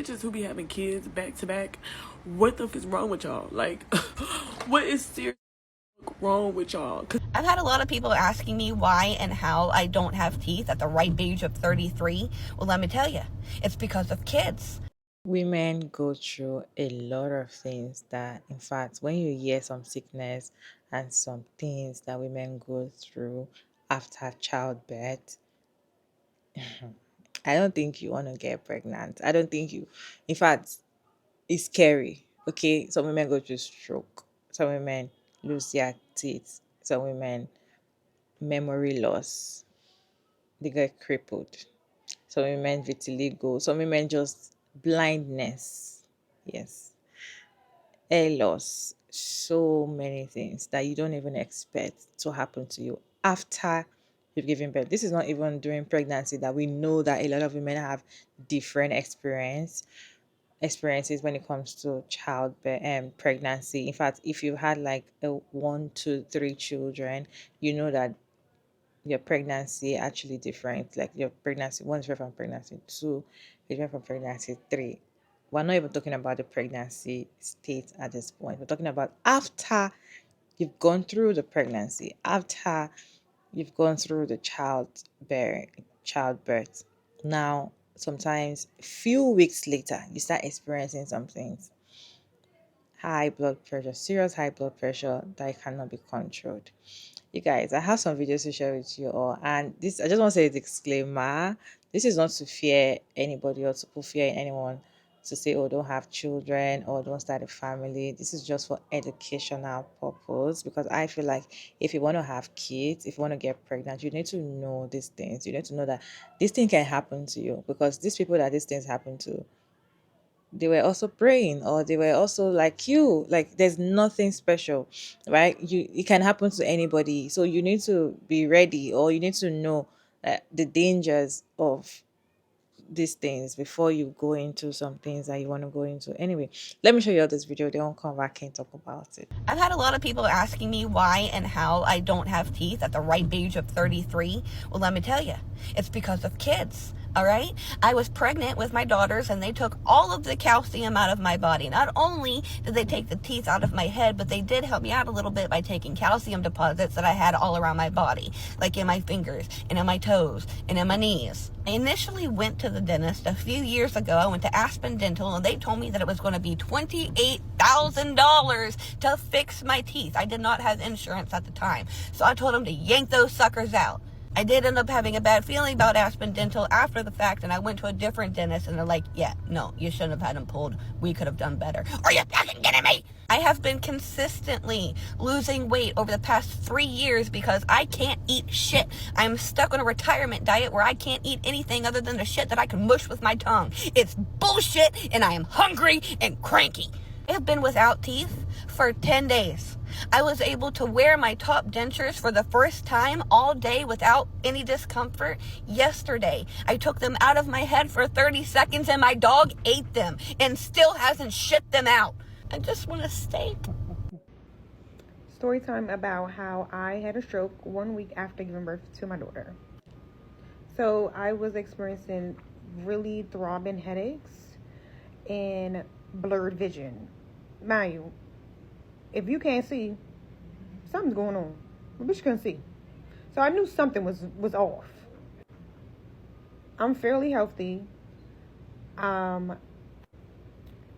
bitches who be having kids back to back, what the f is wrong with y'all? Like, what is seriously wrong with y'all? I've had a lot of people asking me why and how I don't have teeth at the ripe age of 33. Well, let me tell you, it's because of kids. Women go through a lot of things that, in fact, when you hear some sickness and some things that women go through after childbirth, I don't think you want to get pregnant. I don't think you, in fact, it's scary. Okay, some women go through stroke, some women lose their teeth, some women memory loss, they get crippled, some women vitiligo, some women just blindness. Yes, hair loss, so many things that you don't even expect to happen to you after you've given birth. This is not even during pregnancy that we know that a lot of women have different experiences when it comes to childbirth and pregnancy. In fact, if you had like a 1, 2, 3 children, you know that your pregnancy actually different. Like your pregnancy, one is different from pregnancy two, is different from pregnancy three. We're not even talking about the pregnancy state at this point. We're talking about after you've gone through the pregnancy, after you've gone through the childbirth. Now, sometimes few weeks later, you start experiencing some things. High blood pressure, serious high blood pressure that cannot be controlled. You guys, I have some videos to share with you all, and this I just want to say a disclaimer. This is not to fear anybody or to put fear in anyone to say, oh, don't have children or don't start a family. This is just for educational purpose, because I feel like if you want to have kids, if you want to get pregnant, you need to know these things. You need to know that this thing can happen to you, because these people that these things happen to, they were also praying, or they were also like you. Like, there's nothing special, right? It can happen to anybody, so you need to be ready, or you need to know the dangers of these things before you go into some things that you want to go into. Anyway, let me show you all this video, then I'll come back and talk about it. I've had a lot of people asking me why and how I don't have teeth at the ripe age of 33. Well, let me tell you, it's because of kids. All right. I was pregnant with my daughters and they took all of the calcium out of my body. Not only did they take the teeth out of my head, but they did help me out a little bit by taking calcium deposits that I had all around my body, like in my fingers and in my toes and in my knees. I initially went to the dentist a few years ago. I went to Aspen Dental and they told me that it was going to be $28,000 to fix my teeth. I did not have insurance at the time, so I told them to yank those suckers out. I did end up having a bad feeling about Aspen Dental after the fact, and I went to a different dentist, and they're like, yeah, no, you shouldn't have had them pulled. We could have done better. Are you fucking kidding me? I have been consistently losing weight over the past 3 years because I can't eat shit. I'm stuck on a retirement diet where I can't eat anything other than the shit that I can mush with my tongue. It's bullshit, and I am hungry and cranky. I have been without teeth for 10 days. I was able to wear my top dentures for the first time all day without any discomfort yesterday. I took them out of my head for 30 seconds and my dog ate them and still hasn't shit them out. I just want to stay. Story time about how I had a stroke 1 week after giving birth to my daughter. So I was experiencing really throbbing headaches and blurred vision. Mind you, if you can't see, something's going on. The bitch couldn't see. So I knew something was off. I'm fairly healthy. Mind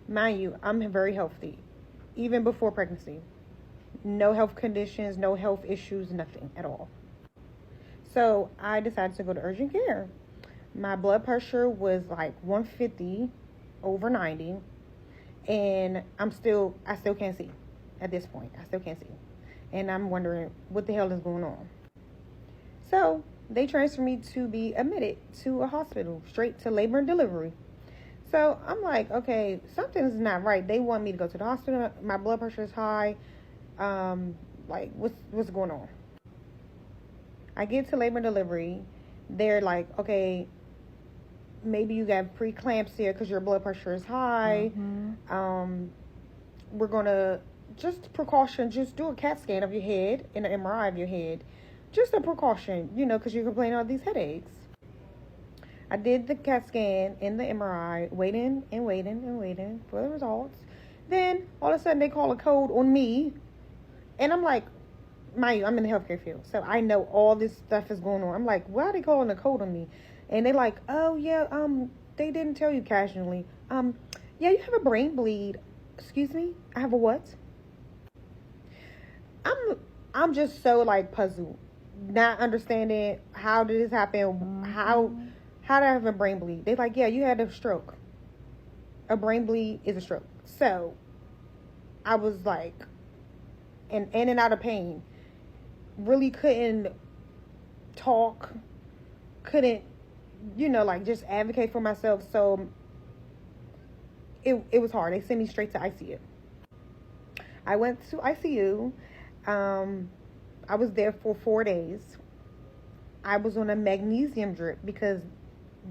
you, I'm very healthy. Even before pregnancy. No health conditions, no health issues, nothing at all. So I decided to go to urgent care. My blood pressure was like 150 over 90. And I still can't see at this point. I still can't see. And I'm wondering what the hell is going on. So they transferred me to be admitted to a hospital, straight to labor and delivery. So I'm like, okay, something's not right. They want me to go to the hospital. My blood pressure is high. Like, what's going on? I get to labor and delivery. They're like, okay, maybe you got preeclampsia because your blood pressure is high. Mm-hmm. We're going to, just precaution, just do a CAT scan of your head and an MRI of your head. Just a precaution, because you're complaining of these headaches. I did the CAT scan and the MRI, waiting and waiting and waiting for the results. Then all of a sudden they call a code on me, and I'm like, mind you, I'm in the healthcare field, so I know all this stuff is going on. I'm like, why are they calling a code on me? And they like, oh yeah, they didn't tell you casually. Yeah, you have a brain bleed. Excuse me, I have a what? I'm just so like puzzled, not understanding how did this happen. How did I have a brain bleed? They like, yeah, you had a stroke. A brain bleed is a stroke. So I was like, in and out of pain. Really couldn't talk. Couldn't, like just advocate for myself. So it was hard. They sent me straight to ICU. I went to ICU. I was there for 4 days. I was on a magnesium drip because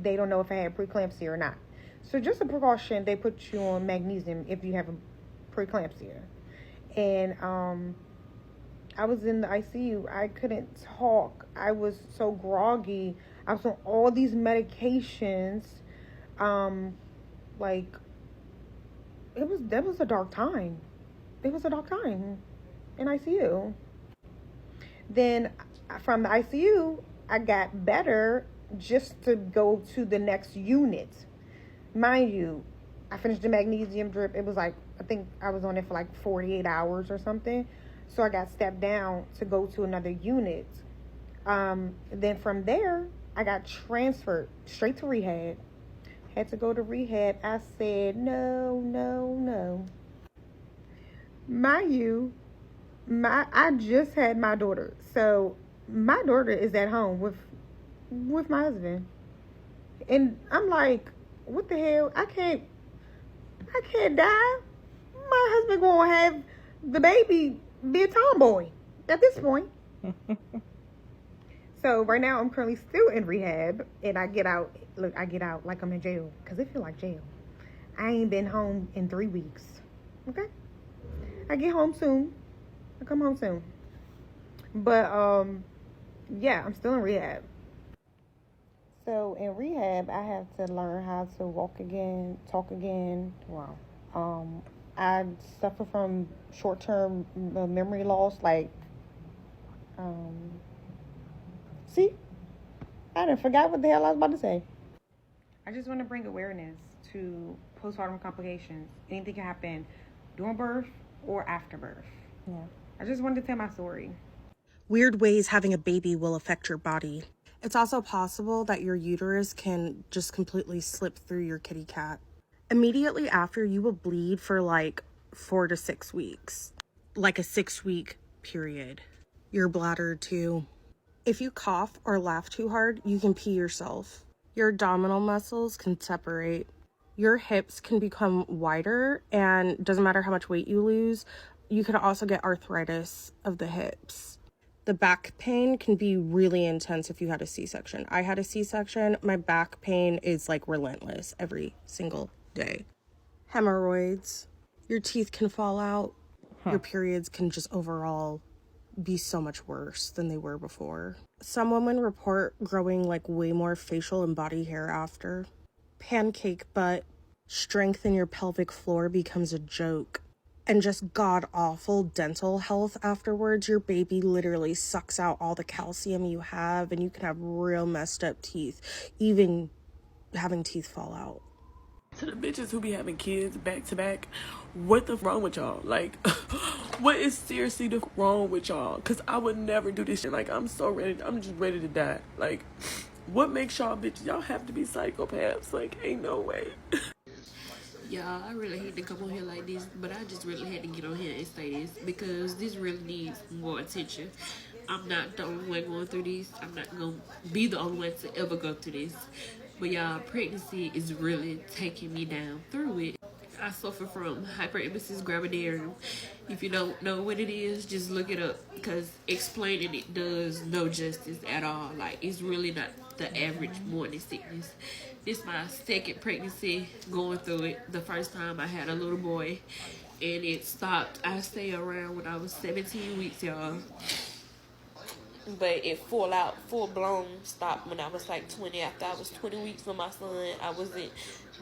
they don't know if I had preeclampsia or not. So just a precaution, they put you on magnesium if you have a preeclampsia. And I was in the ICU. I couldn't talk. I was so groggy. I was on all these medications. Like that was a dark time. It was a dark time in ICU. Then from the ICU, I got better just to go to the next unit. Mind you, I finished the magnesium drip. It was like, I think I was on it for like 48 hours or something. So I got stepped down to go to another unit. Then from there, I got transferred straight to rehab. Had to go to rehab. I said, no, no, no. Mind you, I just had my daughter. So my daughter is at home with my husband. And I'm like, what the hell? I can't die. My husband gonna have the baby be a tomboy at this point. So right now I'm currently still in rehab, and I get out like I'm in jail, because it feel like jail. I ain't been home in 3 weeks. Okay? I get home soon. I come home soon. But yeah, I'm still in rehab. So in rehab, I have to learn how to walk again, talk again. Wow. I suffer from short-term memory loss. Like, see, I done forgot what the hell I was about to say. I just want to bring awareness to postpartum complications. Anything can happen during birth or after birth. Yeah. I just wanted to tell my story. Weird ways having a baby will affect your body. It's also possible that your uterus can just completely slip through your kitty cat. Immediately after, you will bleed for like 4 to 6 weeks, like a 6-week period. Your bladder too. If you cough or laugh too hard, you can pee yourself. Your abdominal muscles can separate. Your hips can become wider, and doesn't matter how much weight you lose, you can also get arthritis of the hips. The back pain can be really intense if you had a C-section. I had a C-section. My back pain is like relentless every single day. Hemorrhoids. Your teeth can fall out. Your periods can just overall be so much worse than they were before. Some women report growing like way more facial and body hair after. Pancake butt. Strength in your pelvic floor becomes a joke. And just god-awful dental health afterwards. Your baby literally sucks out all the calcium you have, and you can have real messed up teeth, even having teeth fall out. To the bitches who be having kids back to back, what the wrong with y'all? Like, what is seriously the wrong with y'all? Because I would never do this shit. Like, I'm so ready. I'm just ready to die. Like, what makes y'all bitches? Y'all have to be psychopaths. Like, ain't no way. Y'all, I really hate to come on here like this, but I just really had to get on here and say this because this really needs more attention. I'm not the only one going through this. I'm not going to be the only one to ever go through this. But y'all, pregnancy is really taking me down through it. I suffer from hyperemesis gravidarum. If you don't know what it is, just look it up, because explaining it does no justice at all. Like, it's really not the average morning sickness. This is my second pregnancy going through it. The first time I had a little boy, and it stopped. I stayed around when I was 17 weeks, y'all. but it full blown stopped when I was like 20. After I was 20 weeks with my son, I wasn't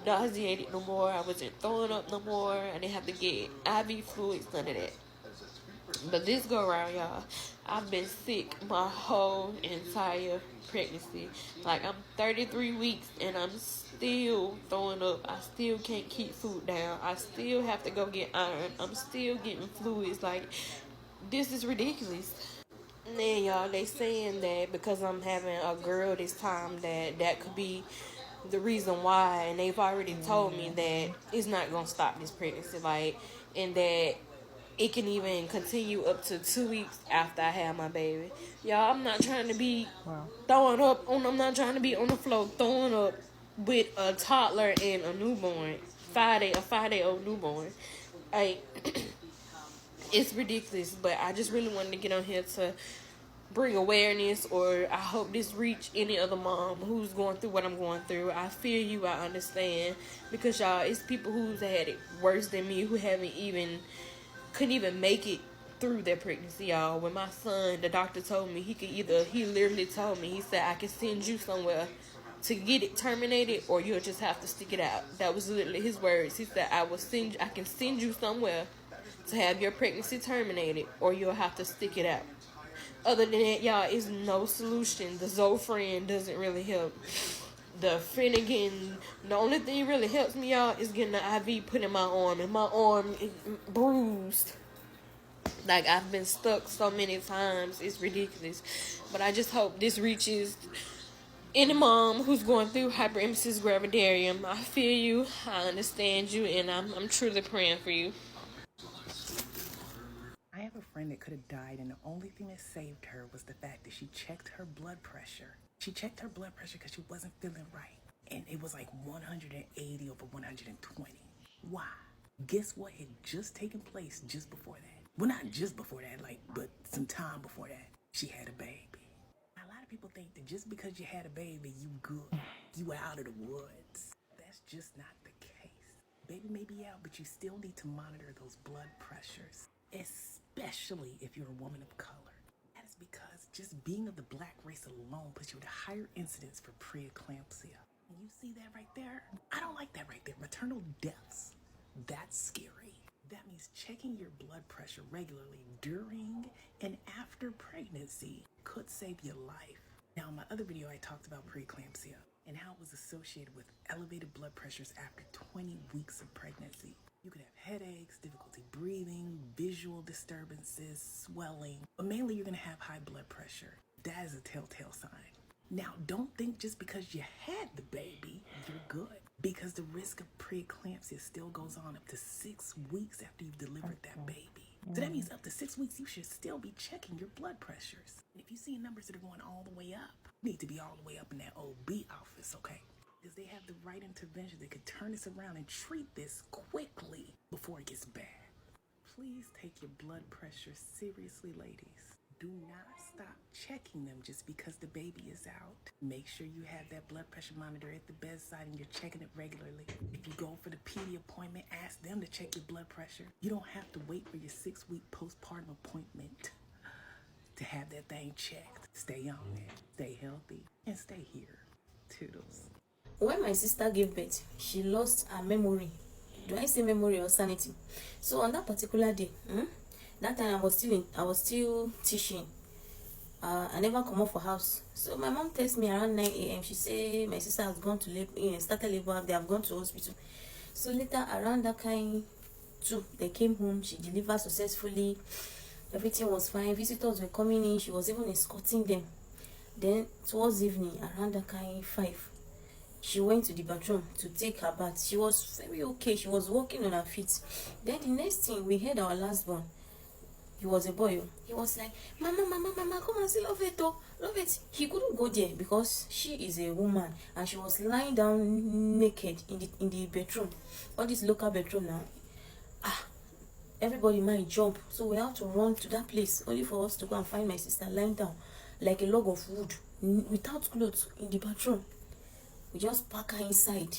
nauseated no more. I wasn't throwing up no more. I didn't have to get IV fluids, none of that. But this go around, y'all, I've been sick my whole entire pregnancy. Like, I'm 33 weeks and I'm still throwing up. I still can't keep food down. I still have to go get iron. I'm still getting fluids. Like, this is ridiculous. And then, y'all, they saying that because I'm having a girl this time, that could be the reason why. And they've already told me that it's not going to stop this pregnancy. Like, and that it can even continue up to 2 weeks after I have my baby. Y'all, I'm not trying to be throwing up I'm not trying to be on the floor throwing up with a toddler and a newborn, a 5-day-old newborn. Like, it's ridiculous, but I just really wanted to get on here to bring awareness, or I hope this reach any other mom who's going through what I'm going through. I feel you, I understand, because y'all, it's people who's had it worse than me, who couldn't even make it through their pregnancy, y'all. When my son, the doctor told me he literally told me, he said, I can send you somewhere to get it terminated, or you'll just have to stick it out. That was literally his words. He said, I can send you somewhere to have your pregnancy terminated, or you'll have to stick it out. Other than that, y'all, is no solution. The Zofran doesn't really help. The Finnegan, the only thing really helps me out is getting the IV put in my arm, and my arm is bruised. Like, I've been stuck so many times, it's ridiculous. But I just hope this reaches any mom who's going through hyperemesis gravidarium. I feel you, I understand you, and I'm truly praying for you. I have a friend that could have died, and the only thing that saved her was the fact that she checked her blood pressure. She checked her blood pressure because she wasn't feeling right, and it was like 180 over 120. Why? Guess what had just taken place just before that? Well, not just before that, but some time before that. She had a baby. A lot of people think that just because you had a baby, you good. You were out of the woods. That's just not the case. Baby may be out, but you still need to monitor those blood pressures, especially if you're a woman of color. That is because just being of the black race alone puts you at a higher incidence for preeclampsia. And you see that right there? I don't like that right there. Maternal deaths. That's scary. That means checking your blood pressure regularly during and after pregnancy could save your life. Now, in my other video, I talked about preeclampsia and how it was associated with elevated blood pressures after 20 weeks of pregnancy. You could have headaches, difficulty breathing, visual disturbances, swelling, but mainly you're going to have high blood pressure. That is a telltale sign. Now, don't think just because you had the baby, you're good, because the risk of preeclampsia still goes on up to 6 weeks after you've delivered that baby. So that means up to 6 weeks, you should still be checking your blood pressures. And if you see numbers that are going all the way up, you need to be all the way up in that OB office, okay? Because they have the right intervention that could turn this around and treat this quickly before it gets bad. Please take your blood pressure seriously, ladies. Do not stop checking them just because the baby is out. Make sure you have that blood pressure monitor at the bedside and you're checking it regularly. If you go for the PD appointment, ask them to check your blood pressure. You don't have to wait for your 6-week postpartum appointment to have that thing checked. Stay on it, stay healthy, and stay here. Toodles. When my sister gave birth, she lost her memory. Do I say memory or sanity? So on that particular day, that time I was still teaching. I never come out for house. So my mom texted me around 9 a.m. She said my sister has gone to labor, started labor. They have gone to hospital. So later around that kind 2, they came home. She delivered successfully. Everything was fine. Visitors were coming in. She was even escorting them. Then towards evening, around that kind 5. She went to the bathroom to take her bath. She was very okay. She was walking on her feet. Then the next thing, we heard our last born. He was a boy. He was like, Mama, come and see love it, oh, love it. He couldn't go there because she is a woman and she was lying down naked in the bedroom. All this local bedroom now. Everybody might jump. So we have to run to that place only for us to go and find my sister lying down like a log of wood without clothes in the bathroom. We just pack her inside.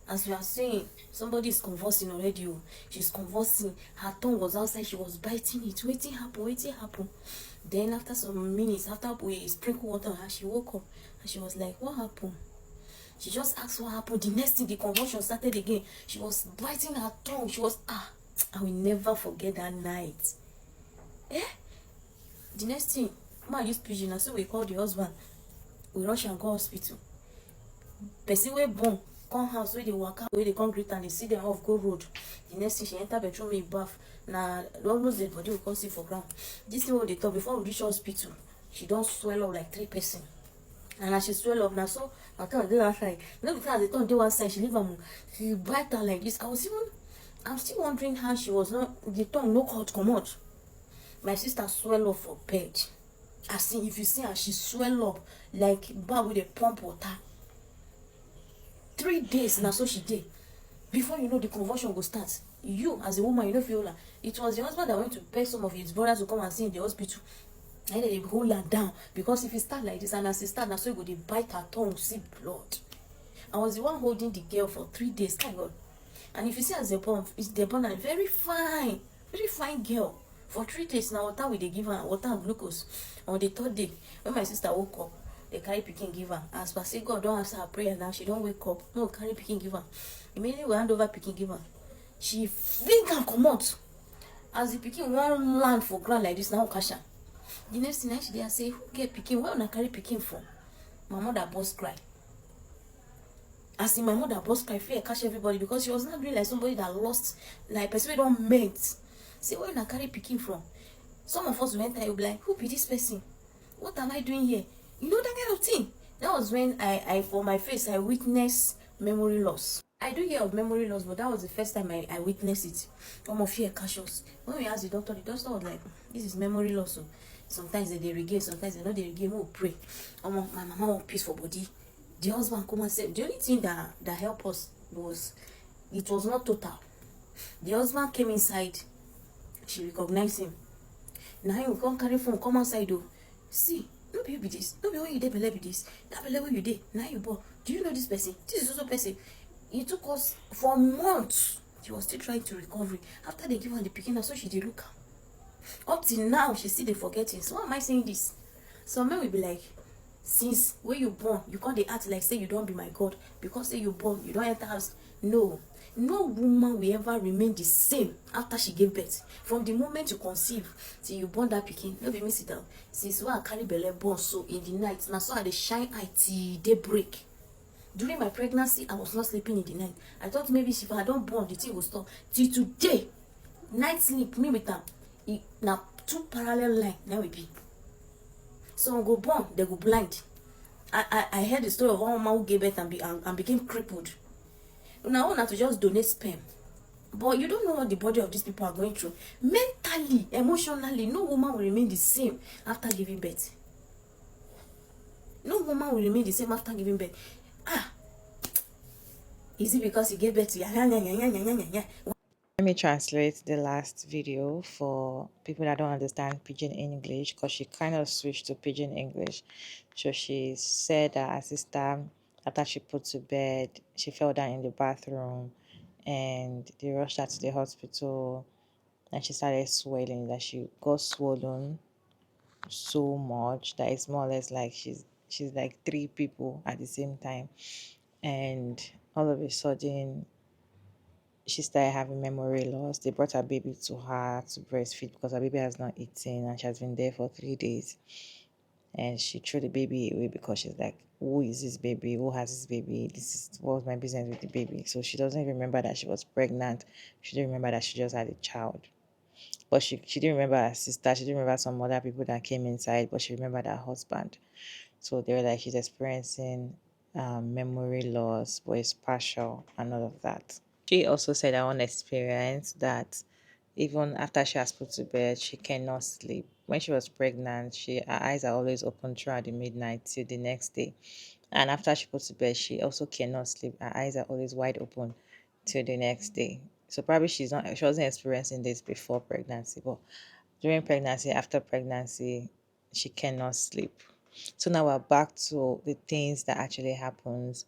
As we are saying, somebody is convulsing already. Oh. She's convulsing. Her tongue was outside. She was biting it. Waiting happen. Waiting happen. Then after some minutes, after we sprinkle water on her, she woke up and she was like, "What happened?" She just asked what happened. The next thing, the convulsion started again. She was biting her tongue. She was I will never forget that night. Eh? The next thing, ma use pidgin, and so we call the husband. We rush and go hospital. Person wey born come house wey dey waka wey dey come greet and dey see dem off go road. The next thing she enter bedroom make baff. Na almost dead body we come see for ground. This thing wey dey talk before we reach hospital, she don swell up like 3 person. And as she swell up, now so my tongue dey outside. No be as the tongue dey one side, she leave am. She bite her like this. I'm still wondering how she was not the tongue no cut comot. My sister swell up for bed. As in, if you see her, she swell up like bag with a pump water. 3 days now, so she did. Before you know, the convulsion go start. You, as a woman, you don't feel her. It was the husband that went to beg some of his brothers to come and see in the hospital. And then they hold her down. Because if he start like this, and as he start, now so he go, they bite her tongue, see blood. I was the one holding the girl for 3 days. Thank God. And if you see as they born, it's the born a very fine girl. For 3 days now, water we they give her, water and glucose. On the 3rd day, when my sister woke up, they carry pikin give her. As per say God don't answer her prayer now, she don't wake up. No, carry pikin give her. Immediately we hand over pikin give her. She fling and come out. As the pikin one land for ground like this, now catch her. The next thing she did, I say, who get pikin? Where una carry pikin from? My mother burst cry. As in my mother burst cry, fear catch everybody because she was not doing like somebody that lost, like person we don't meant. Say, where una carry pikin from? Some of us went there, you'll be like, who be this person? What am I doing here? You know that kind of thing. That was when I for my face, I witnessed memory loss. I do hear of memory loss, but that was the first time I witnessed it. Some of fear catch us. When we asked the doctor was like, this is memory loss. So sometimes they regain, sometimes they know they regain. We'll pray. My mama want peace for body. The husband come and said, the only thing that helped us was, it was not total. The husband came inside. She recognized him. Now you come carry phone, come outside though. See, no be you be this. No be when you dey belle be this. That belle when you dey. Now you born. Do you know this person? This is also person. It took us for months. She was still trying to recover. After they give her the pikin, so she did look her. Up till now, she still dey forgetting. So why am I saying this? Some men will be like, since when you born, you can't dey act like say you don't be my God. Because say you born, you don't enter house. No. No woman will ever remain the same after she gave birth. From the moment you conceive till you born that pikin, no be me sit down. Since when I carry belle born so in the night, now so I dey shine eye till daybreak. During my pregnancy, I was not sleeping in the night. I thought maybe if I don't born, the thing will stop. Till today, night sleep, me with them. Now 2 parallel line, now we be. Some go born, they go blind. I heard the story of one woman who gave birth and became crippled. Now I want to just donate sperm. But you don't know what the body of these people are going through. Mentally, emotionally, no woman will remain the same after giving birth. No woman will remain the same after giving birth. Is it because you gave birth to Let me translate the last video for people that don't understand Pidgin English, because she kind of switched to Pidgin English. So she said that her sister, after she put to bed, she fell down in the bathroom and they rushed her to the hospital and she started swelling, that she got swollen so much that it's more or less like she's like 3 people at the same time. And all of a sudden she started having memory loss. They brought her baby to her to breastfeed because her baby has not eaten and she has been there for 3 days. And she threw the baby away because she's like, who is this baby? Who has this baby? This is what was my business with the baby. So she doesn't even remember that she was pregnant. She didn't remember that she just had a child. But she didn't remember her sister. She didn't remember some other people that came inside, but she remembered her husband. So they were like, she's experiencing memory loss, but it's partial and all of that. She also said her own experience that even after she has put to bed, she cannot sleep. When she was pregnant, her eyes are always open throughout the midnight till the next day. And after she put to bed, she also cannot sleep. Her eyes are always wide open till the next day. So probably she wasn't experiencing this before pregnancy, but during pregnancy, after pregnancy, she cannot sleep. So now we're back to the things that actually happens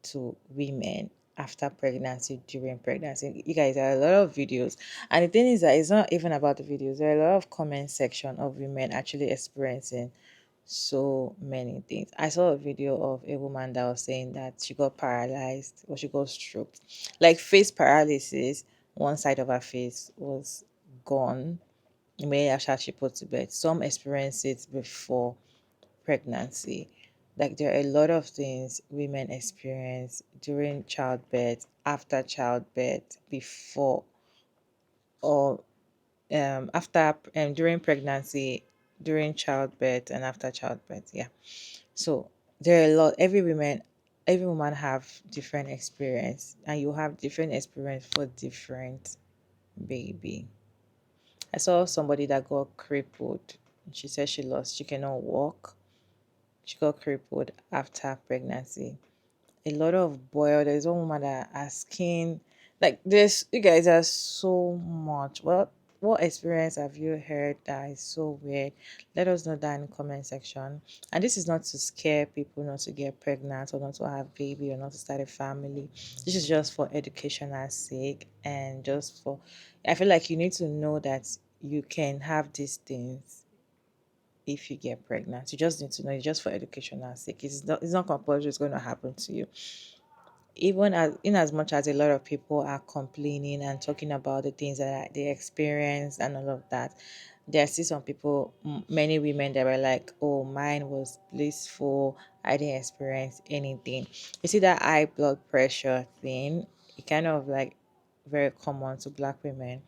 to women. after pregnancy, during pregnancy. You guys, there are a lot of videos, and the thing is that it's not even about the videos. There are a lot of comment section of women actually experiencing so many things. I saw a video of a woman that was saying that she got paralyzed or she got stroke, like face paralysis. One side of her face was gone immediately after she put to bed. Some experience it before pregnancy. Like there are a lot of things women experience during childbirth, after childbirth, before or after during pregnancy, during childbirth, and after childbirth. Yeah. So there are a lot. Every woman have different experience, and you have different experience for different baby. I saw somebody that got crippled. She said she cannot walk. She got crippled after pregnancy. A lot of boil. There's one woman that her skin, like this. You guys are so much. What experience have you heard that is so weird? Let us know that in the comment section. And this is not to scare people not to get pregnant or not to have baby or not to start a family. This is just for educational sake and just for. I feel like you need to know that you can have these things if you get pregnant. You just need to know it's just for educational sake. It's not compulsory it's going to happen to you. Even as in as much as a lot of people are complaining and talking about the things that they experience and all of that, there are still some people, many women that were like, oh, mine was blissful, I didn't experience anything. You see that high blood pressure thing, it kind of like very common to black women.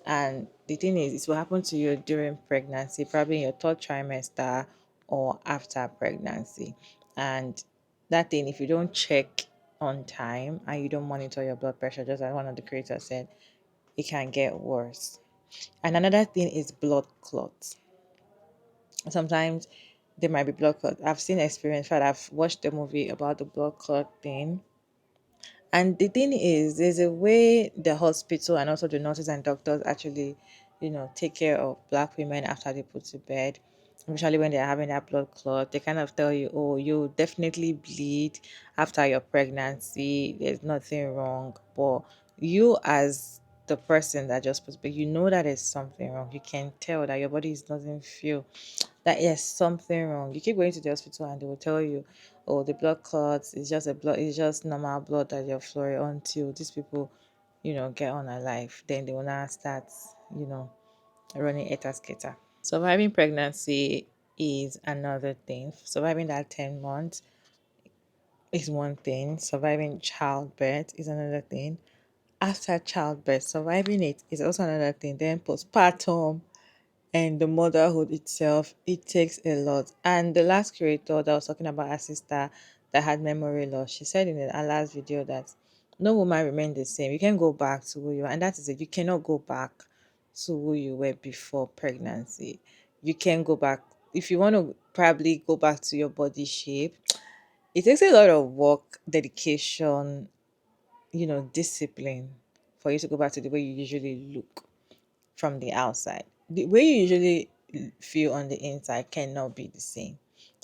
And the thing is, it will happen to you during pregnancy, probably in your third trimester or after pregnancy. And that thing, if you don't check on time and you don't monitor your blood pressure, just as one of the creators said, it can get worse. And another thing is blood clots. Sometimes there might be blood clots. I've seen experience, in fact, I've watched a movie about the blood clot thing. And the thing is, there's a way the hospital and also the nurses and doctors actually, take care of black women after they put to bed. Especially when they're having that blood clot, they kind of tell you, oh, you definitely bleed after your pregnancy. There's nothing wrong. But you, as the person that just put to bed, you know that there's something wrong. You can tell that your body doesn't feel that yes, something wrong. You keep going to the hospital and they will tell you, oh, the blood clots is just it's just normal blood that you're flowing until these people, get on alive. Then they will now start, you know, running eta skater. Surviving pregnancy is another thing. Surviving that 10 months is one thing. Surviving childbirth is another thing. After childbirth, surviving it is also another thing. Then postpartum and the motherhood itself, it takes a lot. And the last creator that was talking about her sister that had memory loss, she said in her last video that no woman remained the same. You can go back to who you are, and that is it. You cannot go back to who you were before pregnancy. You can go back if you want to probably go back to your body shape. It takes a lot of work, dedication, discipline for you to go back to the way you usually look from the outside. The way you usually feel on the inside cannot be the same,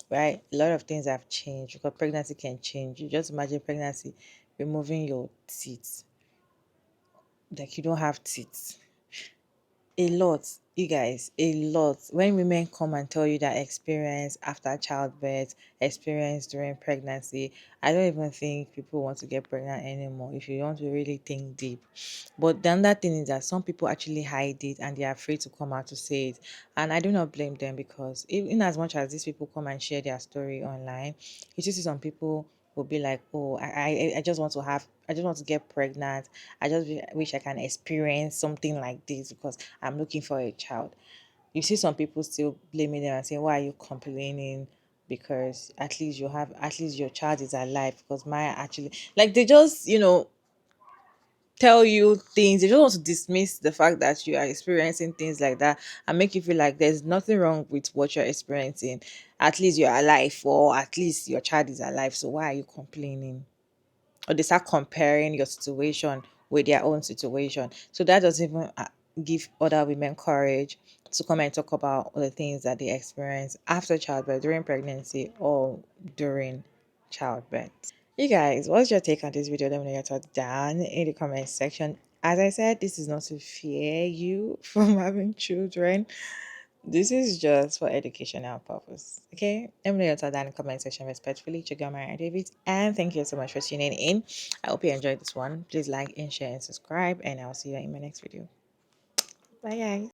right? A lot of things have changed because pregnancy can change. You just imagine pregnancy removing your teeth, like you don't have teeth. A lot, you guys, a lot. When women come and tell you that experience after childbirth, experience during pregnancy, I don't even think people want to get pregnant anymore if you want to really think deep. But the other thing is that some people actually hide it and they're afraid to come out to say it. And I do not blame them because in as much as these people come and share their story online, you just see some people will be like, oh, I just want to I just want to get pregnant. I just wish I can experience something like this because I'm looking for a child. You see some people still blaming them and saying, why are you complaining? Because at least your child is alive. Because my actually, like, they just, tell you things. They just want to dismiss the fact that you are experiencing things like that and make you feel like there's nothing wrong with what you're experiencing. At least you're alive, or at least your child is alive. So why are you complaining? Or they start comparing your situation with their own situation. So that doesn't even give other women courage to come and talk about all the things that they experience after childbirth, during pregnancy, or during childbirth. You guys, what's your take on this video? Let me know your thoughts down in the comment section. As I said, this is not to fear you from having children. This is just for educational purpose. Okay? Let me know your thoughts down in the comment section respectfully. Check out my David. And thank you so much for tuning in. I hope you enjoyed this one. Please like and share and subscribe. And I'll see you in my next video. Bye guys.